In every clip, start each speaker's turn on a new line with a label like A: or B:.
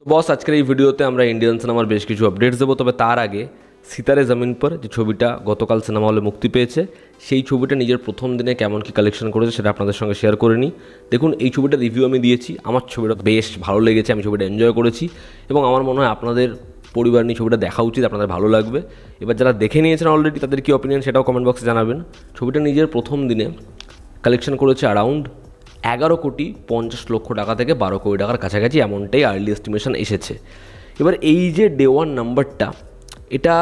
A: তো বস আজকের এই ভিডিওতে আমরা ইন্ডিয়ান সিনেমার বেশ কিছু আপডেটস দেবো। তবে তার আগে সিতারে জমিন পর যে ছবিটা গতকাল সিনেমা হলে মুক্তি পেয়েছে, সেই ছবিটা নিজের প্রথম দিনে কেমন কি কালেকশন করেছে সেটা আপনাদের সঙ্গে শেয়ার করে নিই। দেখুন, এই ছবিটা রিভিউ আমি দিয়েছি, আমার ছবিটা বেশ ভালো লেগেছে, আমি ছবিটা এনজয় করেছি এবং আমার মনে হয় আপনাদের পরিবার নিয়ে ছবিটা দেখা উচিত, আপনাদের ভালো লাগবে। এবার যারা দেখে নিয়েছেন অলরেডি তাদের কী অপিনিয়ন সেটাও কমেন্ট বক্সে জানাবেন। ছবিটা নিজের প্রথম দিনে কালেকশন করেছে অ্যারাউন্ড 11,50,00,000 টাকা থেকে 12 কোটি টাকার কাছাকাছি, এমনটাই আর্লি এস্টিমেশন এসেছে। এবার এই যে ডে ওয়ান নাম্বারটা, এটা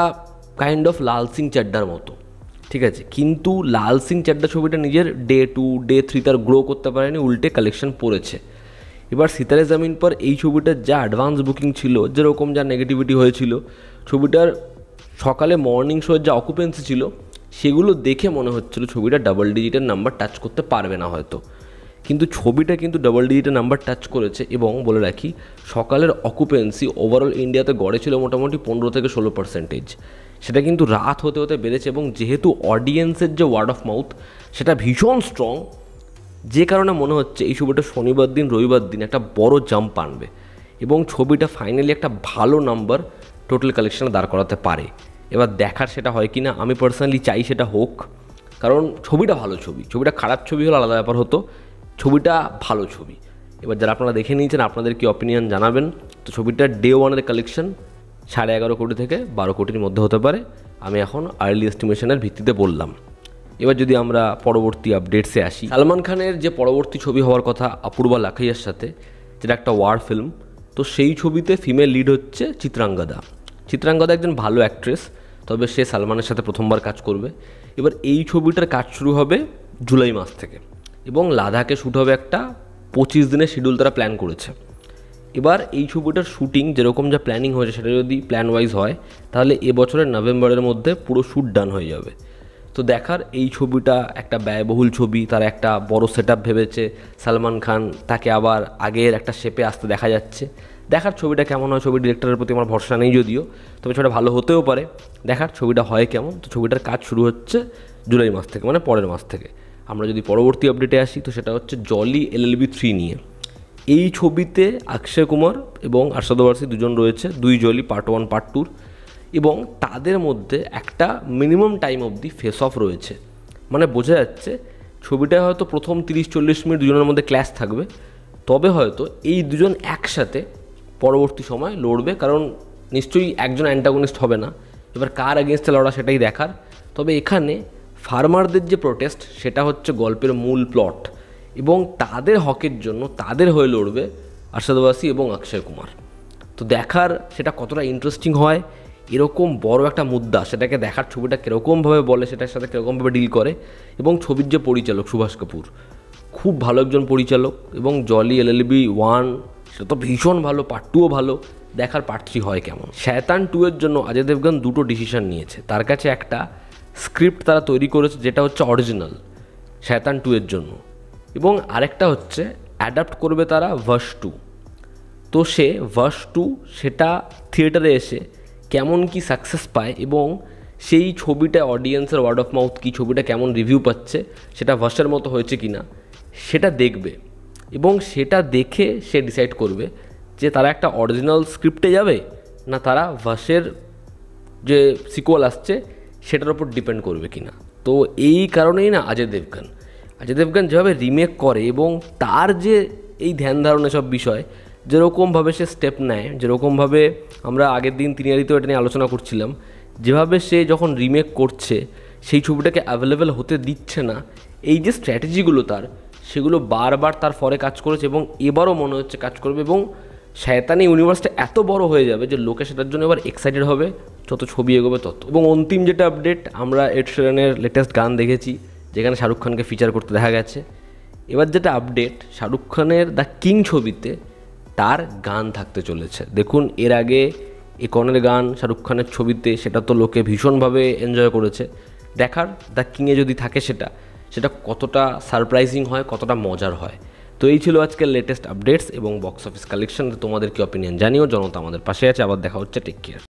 A: কাইন্ড অফ লাল সিং চাড্ডার মতো, ঠিক আছে, কিন্তু লাল সিং চাড্ডা ছবিটা নিজের ডে 2 ডে 3 তার গ্রো করতে পারেনি, উল্টে কালেকশন পড়েছে। এবার সিতারে জামিন পর এই ছবিটার যা অ্যাডভান্স বুকিং ছিল, যেরকম যা নেগেটিভিটি হয়েছিল, ছবিটার সকালে মর্নিং শোয়ের যা অকুপেন্সি ছিল, সেগুলো দেখে মনে হচ্ছিল ছবিটা ডাবল ডিজিটের নাম্বার টাচ করতে পারবে না হয়তো, কিন্তু ছবিটা কিন্তু ডাবল ডিজিটের নাম্বার টাচ করেছে। এবং বলে রাখি, সকালের অকুপেন্সি ওভারঅল ইন্ডিয়াতে গড়ে ছিল মোটামুটি 15 থেকে 16%, সেটা কিন্তু রাত হতে হতে বেড়েছে। এবং যেহেতু অডিয়েন্সের যে ওয়ার্ড অফ মাউথ সেটা ভীষণ স্ট্রং, যে কারণে মনে হচ্ছে এই ছবিটা শনিবার দিন রবিবার দিন একটা বড় জাম্প আনবে এবং ছবিটা ফাইনালি একটা ভালো নাম্বার টোটাল কালেকশনে দাঁড় করাতে পারে। এবার দেখার সেটা হয় কি না, আমি পার্সোনালি চাই সেটা হোক, কারণ ছবিটা ভালো ছবি, ছবিটা খারাপ ছবি হলে আলাদা ব্যাপার হতো, ছবিটা ভালো ছবি। এবার যারা আপনারা দেখে নিয়েছেন আপনাদের কি অপিনিয়ন জানাবেন। তো ছবিটার ডে ওয়ানের কালেকশন 11.5 কোটি থেকে 12 কোটির মধ্যে হতে পারে, আমি এখন আর্লি এস্টিমেশনের ভিত্তিতে বললাম। এবার যদি আমরা পরবর্তী আপডেটসে আসি, সালমান খানের যে পরবর্তী ছবি হওয়ার কথা অপূর্বা লাখাইয়ার সাথে, যেটা একটা ওয়ার ফিল্ম, তো সেই ছবিতে ফিমেল লিড হচ্ছে চিত্রাঙ্গদা। চিত্রাঙ্গদা একজন ভালো অ্যাক্ট্রেস, তবে সে সালমানের সাথে প্রথমবার কাজ করবে। এবার এই ছবিটার কাজ শুরু হবে জুলাই মাস থেকে এবং লাদাখে শ্যুট হবে একটা 25 দিনের শিডিউল তারা প্ল্যান করেছে। এবার এই ছবিটার শ্যুটিং যেরকম যা প্ল্যানিং হয়েছে সেটা যদি প্ল্যান ওয়াইজ হয়, তাহলে এবছরের নভেম্বরের মধ্যে পুরো শ্যুট ডান হয়ে যাবে। তো দেখার, এই ছবিটা একটা ব্যয়বহুল ছবি, তারা একটা বড় সেট আপ ভেবেছে, সালমান খান তাকে আবার আগের একটা শেপে আসতে দেখা যাচ্ছে। দেখার ছবিটা কেমন হয়, ছবির ডিরেক্টরের প্রতি আমার ভরসা নেই যদিও, তবে ছবিটা ভালো হতেও পারে। দেখার ছবিটা হয় কেমন। তো ছবিটার কাজ শুরু হচ্ছে জুলাই মাস থেকে, মানে পরের মাস থেকে। আমরা যদি পরবর্তী আপডেটে আসি, তো সেটা হচ্ছে জলি LLB 3 নিয়ে। এই ছবিতে অক্ষয় কুমার এবং আরশাদ ওয়ারসি দুজন রয়েছে, দুই জলি পার্ট 1 পার্ট 2, এবং তাদের মধ্যে একটা মিনিমাম টাইম অবধি ফেস অফ রয়েছে। মানে বোঝা যাচ্ছে ছবিটায় হয়তো প্রথম 30-40 মিনিট দুজনের মধ্যে ক্ল্যাশ থাকবে, তবে হয়তো এই দুজন একসাথে পরবর্তী সময় লড়বে, কারণ নিশ্চয়ই একজন অ্যান্টাগনিস্ট হবে না। এবার কার এগেনস্টে লড়া সেটাই দেখার। তবে এখানে ফার্মারদের যে প্রোটেস্ট সেটা হচ্ছে গল্পের মূল প্লট, এবং তাদের হকের জন্য তাদের হয়ে লড়বে আরশাদ ওয়ারসি এবং অক্ষয় কুমার। তো দেখার সেটা কতটা ইন্টারেস্টিং হয়, এরকম বড় একটা মুদ্রা, সেটাকে দেখার ছবিটা কীরকমভাবে বলে, সেটার সাথে কীরকমভাবে ডিল করে। এবং ছবির যে পরিচালক সুভাষ কাপুর, খুব ভালো একজন পরিচালক, এবং জলি LLB 1 সেটা তো ভীষণ ভালো, পার্ট 2ও ভালো। দেখার পার্ট 3 হয় কেমন। শয়তান 2 এর জন্য অজয় দেবগন দুটো ডিসিশন নিয়েছে। তার কাছে একটা স্ক্রিপ্ট তারা তৈরি করেছে যেটা হচ্ছে অরিজিনাল শয়তান 2 এর জন্য, এবং আরেকটা হচ্ছে অ্যাডাপ্ট করবে তারা ভার্স 2। তো সে ভার্স 2 সেটা থিয়েটারে এসে কেমন কি সাকসেস পায়, এবং সেই ছবিটা অডিয়েন্সের ওয়ার্ড অফ মাউথ কী, ছবিটা কেমন রিভিউ পাচ্ছে, সেটা ভার্সের মতো হয়েছে কি না সেটা দেখবে, এবং সেটা দেখে সে ডিসাইড করবে যে তারা একটা অরিজিনাল স্ক্রিপ্টে যাবে না তারা ভার্সের যে সিকুয়াল আসছে সেটার উপর ডিপেন্ড করবে কি না। তো এই কারণেই না অজয় দেবগন যেভাবে রিমেক করে, এবং তার যে এই ধ্যান ধারণা সব বিষয়, যেরকমভাবে সে স্টেপ নেয়, যেরকমভাবে আমরা আগের দিন তিনিয়ারিতেও এটা নিয়ে আলোচনা করছিলাম, যেভাবে সে যখন রিমেক করছে সেই ছবিটাকে অ্যাভেলেবেল হতে দিচ্ছে না, এই যে স্ট্র্যাটেজিগুলো তার, সেগুলো বারবার তার ফরে কাজ করেছে এবং এবারও মনে হচ্ছে কাজ করবে। এবং শয়তানি ইউনিভার্সটা এত বড় হয়ে যাবে যে লোকে সেটার জন্য এবার এক্সাইটেড হবে, যত ছবি এগোবে তত। এবং অন্তিম যেটা আপডেট, আমরা এড শিরানের লেটেস্ট গান দেখেছি, যেখানে শাহরুখ খানকে ফিচার করতে দেখা গেছে। এবার যেটা আপডেট, শাহরুখ খানের দ্য কিং ছবিতে তার গান থাকতে চলেছে। দেখুন, এর আগে একনের গান শাহরুখ খানের ছবিতে, সেটা তো লোকে ভীষণভাবে এনজয় করেছে। দেখার দ্য কিংয়ে যদি থাকে সেটা কতটা সারপ্রাইজিং হয়, কতটা মজার হয়। তো এই ছিল আজকের লেটেস্ট আপডেটস এবং বক্স অফিস কালেকশন। তোমাদের কি অপিনিয়ন জানিও, জনতা আমাদের পাশে আছে। আবার দেখা হচ্ছে, টেক কেয়ার।